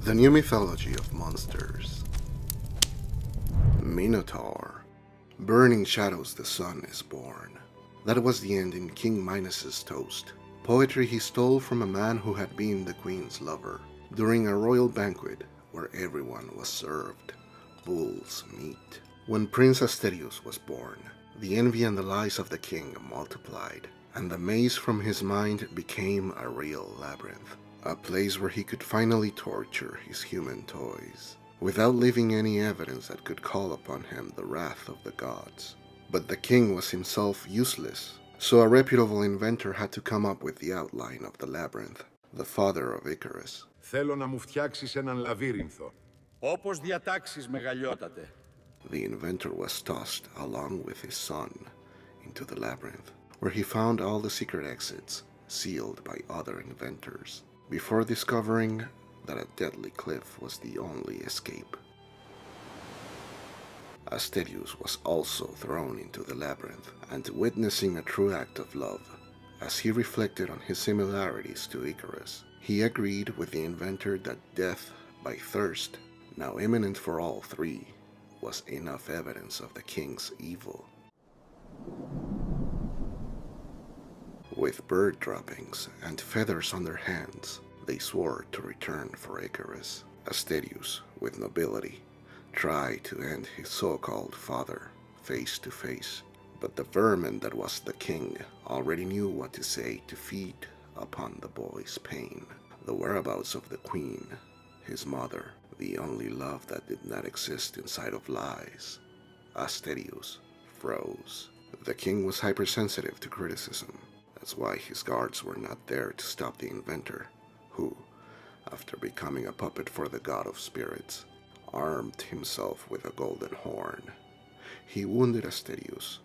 The new mythology of monsters. Minotaur. Burning shadows the sun is born. That was the end in King Minos's toast. Poetry he stole from a man who had been the queen's lover. During a royal banquet where everyone was served bull's meat. When Prince Asterius was born, the envy and the lies of the king multiplied, and the maze from his mind became a real labyrinth. A place where he could finally torture his human toys, without leaving any evidence that could call upon him the wrath of the gods. But the king was himself useless, so a reputable inventor had to come up with the outline of the labyrinth, the father of Icarus. Θέλω να μου φτιάξεις έναν λαβύρινθο. Όπως διατάξεις, μεγαλειότατε. The inventor was tossed along with his son into the labyrinth, where he found all the secret exits sealed by other inventors, before discovering that a deadly cliff was the only escape. Asterius was also thrown into the labyrinth, and witnessing a true act of love, as he reflected on his similarities to Icarus, he agreed with the inventor that death by thirst, now imminent for all three, was enough evidence of the king's evil. With bird droppings and feathers on their hands, they swore to return for Icarus. Asterius, with nobility, tried to end his so-called father face to face, but the vermin that was the king already knew what to say to feed upon the boy's pain. The whereabouts of the queen, his mother, the only love that did not exist inside of lies. Asterius froze. The king was hypersensitive to criticism. That's why his guards were not there to stop the inventor, who, after becoming a puppet for the god of spirits, armed himself with a golden horn. He wounded Asterius,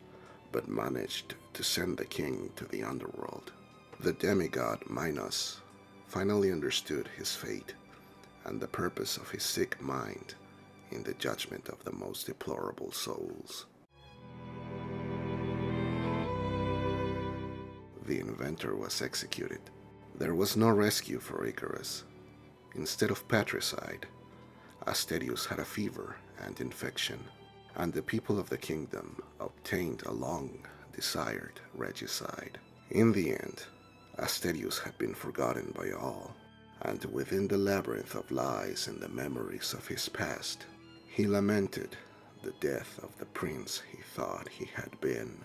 but managed to send the king to the underworld. The demigod Minos finally understood his fate and the purpose of his sick mind in the judgment of the most deplorable souls. The inventor was executed. There was no rescue for Icarus. Instead of patricide, Asterius had a fever and infection, and the people of the kingdom obtained a long-desired regicide. In the end, Asterius had been forgotten by all, and within the labyrinth of lies and the memories of his past, he lamented the death of the prince he thought he had been.